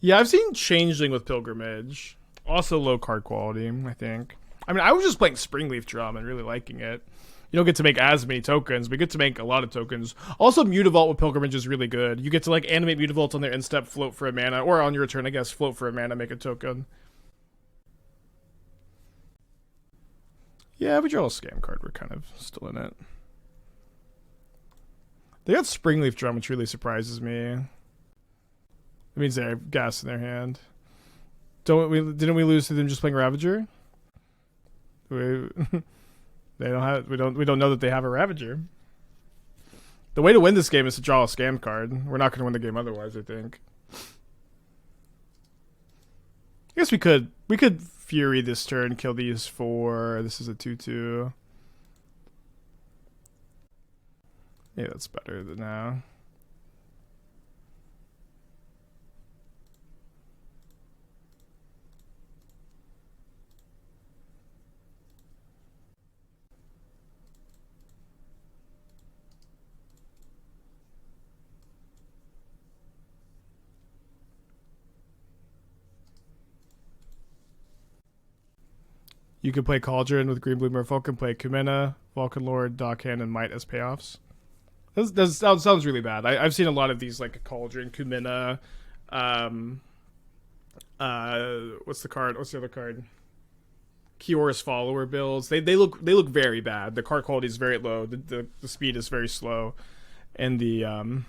Yeah, I've seen Changeling with Pilgrimage. Also low card quality, I think. I mean, I was just playing Springleaf Drum and really liking it. You don't get to make as many tokens, but you get to make a lot of tokens. Also, Mutavault with Pilgrimage is really good. You get to like animate Mutavault on their end step, float for a mana, or on your turn, I guess, float for a mana, make a token. Yeah, we draw a scam card. We're kind of still in it. They got Springleaf Drum, which really surprises me. It means they have gas in their hand. Didn't we lose to them just playing Ravager? They don't have. We don't know that they have a Ravager. The way to win this game is to draw a scam card. We're not going to win the game otherwise, I think. I guess we could Fury this turn, kill these 4. This is a 2/2. Yeah, that's better than now. You could play Cauldron with Green Blue Merfolk and play Kumena, Vulcan Lord, Dockhand, and Might as payoffs. That sounds really bad. I've seen a lot of these like Cauldron, Kumena, what's the card? What's the other card? Kior's Follower builds. They look very bad. The card quality is very low. The speed is very slow, and the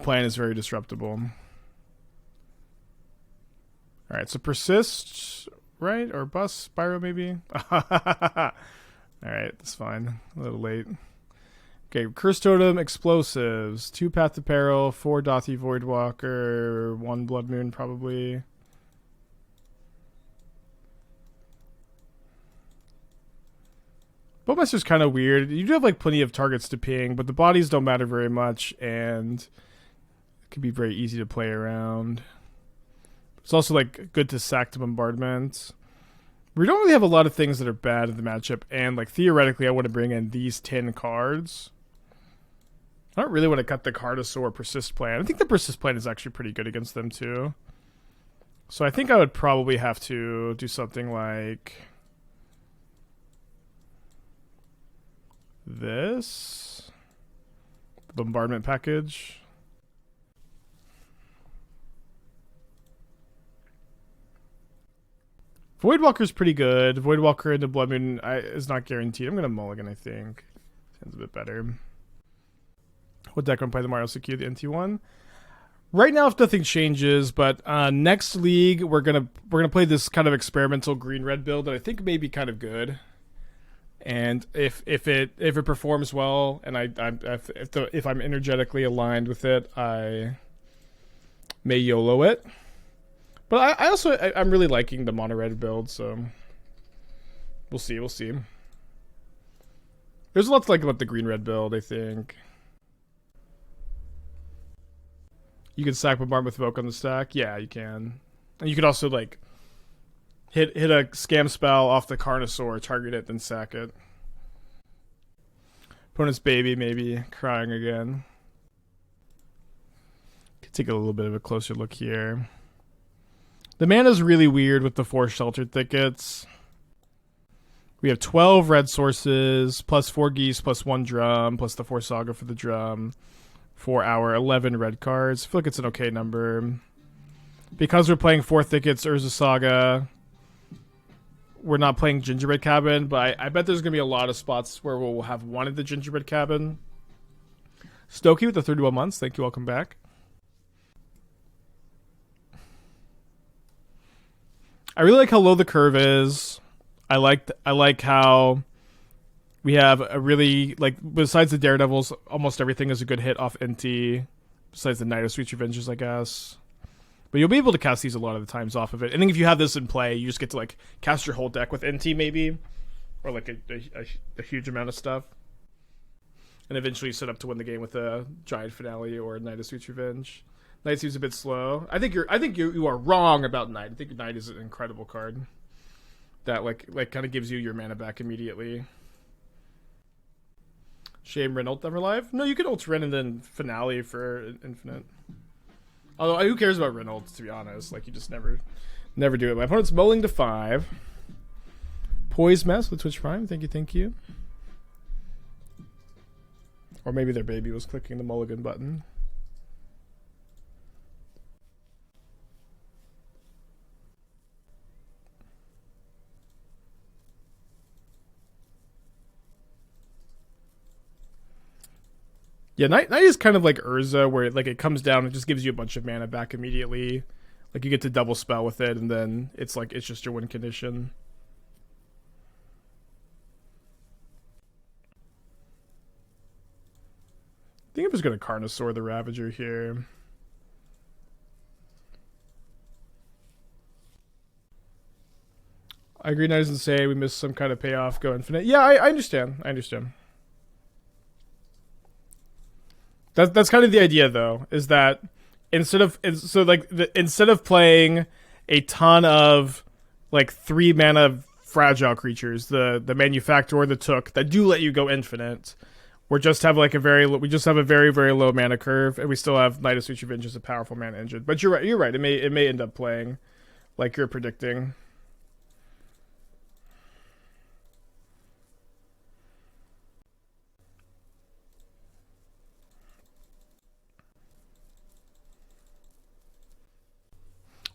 plan is very disruptible. All right, so Persist, right? Or Bust Spyro maybe. All right, that's fine. A little late. Okay, Cursed Totem, Explosives, 2 Path of Peril, 4 Dauthi Voidwalker, 1 Blood Moon probably. Bowmaster's kind of weird. You do have like plenty of targets to ping, but the bodies don't matter very much, and it can be very easy to play around. It's also like good to sack to Bombardment. We don't really have a lot of things that are bad in the matchup, and like theoretically I want to bring in these 10 cards. I don't really want to cut the Carnosaur Persist plan. I think the Persist plan is actually pretty good against them too. So I think I would probably have to do something like this. The Bombardment package. Voidwalker's pretty good. Voidwalker into Blood Moon is not guaranteed. I'm going to mulligan, I think. Sounds a bit better. What deck I'm playing tomorrow? Secure the NT1. Right now, if nothing changes, but next league we're gonna play this kind of experimental green-red build that I think may be kind of good. And if it performs well, and if I'm energetically aligned with it, I may YOLO it. But I'm really liking the mono red build, so we'll see. There's a lot to like about the green red build, I think. You can sack Bombardment with Evoke on the stack. Yeah, you can. And you could also like hit a scam spell off the Carnosaur, target it, then sack it. Opponent's baby maybe crying again. Could take a little bit of a closer look here. The mana's really weird with the 4 Sheltered Thickets. We have 12 red sources, plus 4 geese, plus 1 drum, plus the 4 saga for the drum, for our 11 red cards. I feel like it's an okay number. Because we're playing 4 thickets, Urza Saga, we're not playing Gingerbread Cabin, but I bet there's going to be a lot of spots where we'll have one of the Gingerbread Cabin. Stokey with the 31 months. Thank you. Welcome back. I really like how low the curve is. I like how we have a really, like, besides the Daredevils, almost everything is a good hit off NT. Besides the Night of Sweet Revengers, I guess. But you'll be able to cast these a lot of the times off of it. I think if you have this in play, you just get to, like, cast your whole deck with NT, maybe. Or, like, a huge amount of stuff. And eventually set up to win the game with a Giant Finale or a Night of Sweet Revenge. Knight seems a bit slow. I think you are wrong about Knight. I think Knight is an incredible card that like kind of gives you your mana back immediately. Shame Ren ult never live? No, you can ult Ren and then Finale for infinite. Although who cares about Ren ult, to be honest? Like you just never do it. My opponent's mulling to 5. Poise Mess with Twitch Prime. Thank you. Or maybe their baby was clicking the mulligan button. Yeah, Knight is kind of like Urza, where like it comes down and just gives you a bunch of mana back immediately. Like you get to double spell with it, and then it's just your win condition. I think I'm just gonna Carnosaur the Ravager here. I agree. Knight doesn't say we missed some kind of payoff. Go infinite. Yeah, I understand. That's kind of the idea, though, is that instead of playing a ton of like 3 mana fragile creatures, the Manufactor or the Took that do let you go infinite, we just have a very very low mana curve, and we still have Night of Sweet Revenge as a powerful mana engine. But you're right. It may end up playing like you're predicting.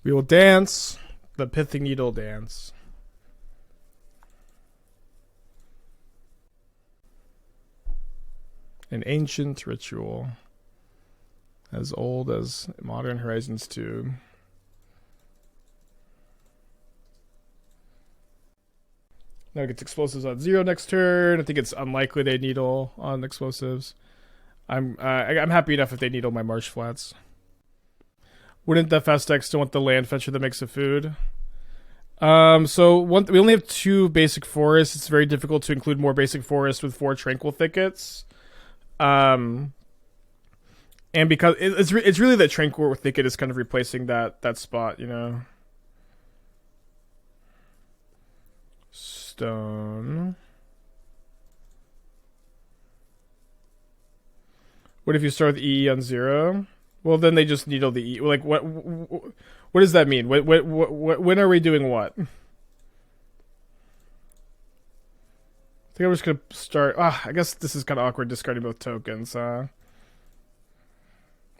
We will dance the Pithing Needle dance. An ancient ritual. As old as Modern Horizons 2. Now it gets explosives on 0 next turn. I think it's unlikely they needle on explosives. I'm happy enough if they needle my Marsh Flats. Wouldn't the fast deck still want the land fetcher that makes a food? So we only have 2 basic forests. It's very difficult to include more basic forests with 4 tranquil thickets. And because it's really that tranquil thicket is kind of replacing that spot, you know. Stone. What if you start with EE on 0? Well, then they just needle the E. Like, what does that mean? When are we doing what? I think I'm just gonna start. I guess this is kind of awkward discarding both tokens. But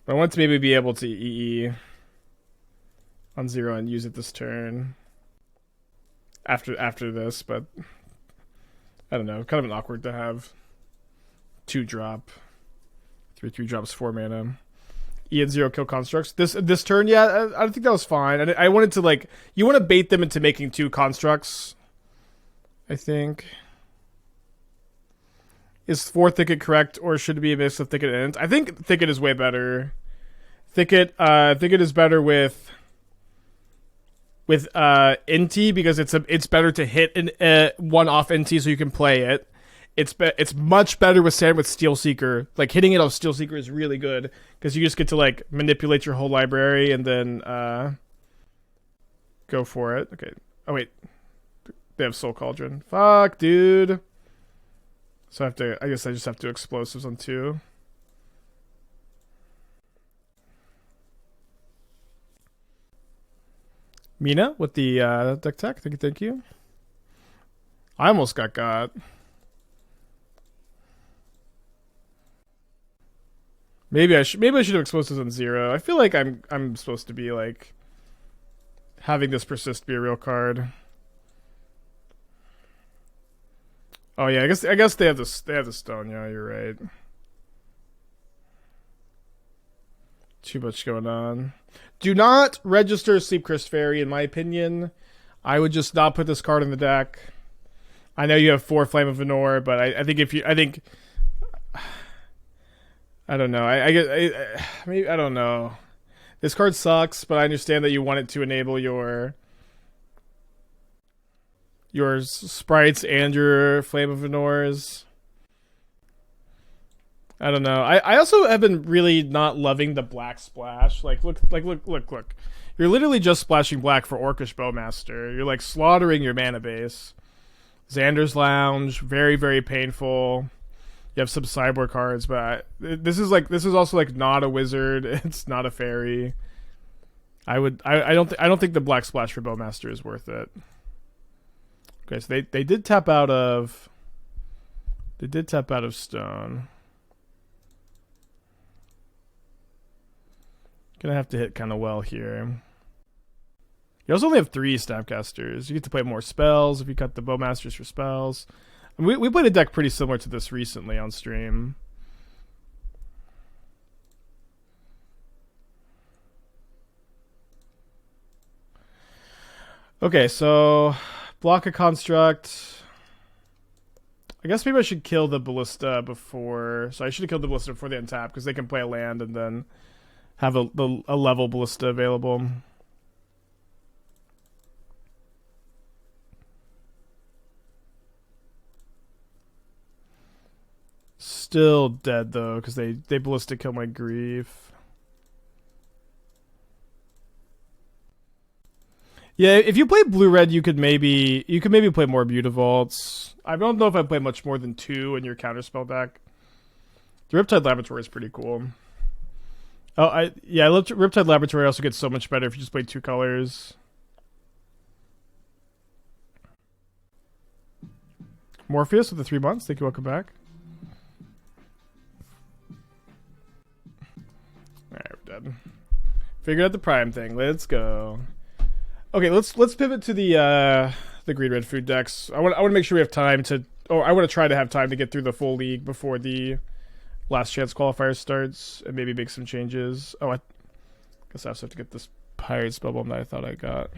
I want to maybe be able to EE on 0 and use it this turn. After this, but I don't know. Kind of an awkward to have 2 drop, 3 drops 4 mana. E and 0 kill constructs. This turn, yeah, I think that was fine. I wanted to, like, you want to bait them into making 2 constructs. I think. Is 4 thicket correct, or should it be a mix of thicket and int? I think thicket is way better. Thicket is better with Inti because it's better to hit one off Inti so you can play it. It's much better with Sand with Steel Seeker. Like, hitting it off Steel Seeker is really good because you just get to, like, manipulate your whole library and then go for it. Okay. Oh wait, they have Soul Cauldron. Fuck, dude. So I guess I just have to do explosives on 2. Mina with the deck tech. Thank you. I almost got. Maybe I should have explosives on 0. I feel like I'm supposed to be, like, having this persist be a real card. Oh yeah, I guess they have the stone. Yeah, you're right. Too much going on. Do not register Sleep Cursed Fairy, in my opinion. I would just not put this card in the deck. I know you have 4 Flame of Venor, but I think I don't know. Maybe I don't know. This card sucks, but I understand that you want it to enable your sprites and your Flame of Venors. I don't know. I also have been really not loving the black splash. Look. You're literally just splashing black for Orcish Bowmaster. You're, like, slaughtering your mana base. Xander's Lounge, very, very painful. You have some sideboard cards, but this is also, like, not a wizard. It's not a fairy. I don't think the black splash for Bowmaster is worth it. Okay, so they did tap out of stone. Gonna have to hit kind of well here. You also only have 3 Snapcasters. You get to play more spells if you cut the Bowmasters for spells. And we played a deck pretty similar to this recently on stream. Okay, so block a construct. I guess maybe I should kill the Ballista before. So I should have killed the Ballista before they untap because they can play a land and then have a level Ballista available. Still dead though because they Ballista kill my Grief. Yeah, if you play blue-red, you could maybe play more Mutavaults. I don't know if I play much more than 2 in your counterspell deck. The Riptide Laboratory is pretty cool. Oh, I love Riptide Laboratory. Also gets so much better if you just play 2 colors. Morpheus with the 3 months. Thank you. Welcome back. All right, we're dead. Figured out the prime thing. Let's go. Okay, let's pivot to the green red food decks. I want to make sure we have time to. Or I want to try to have time to get through the full league before the last chance qualifier starts and maybe make some changes. Oh, I guess I also have to get this Pirates Bubble that I thought I got.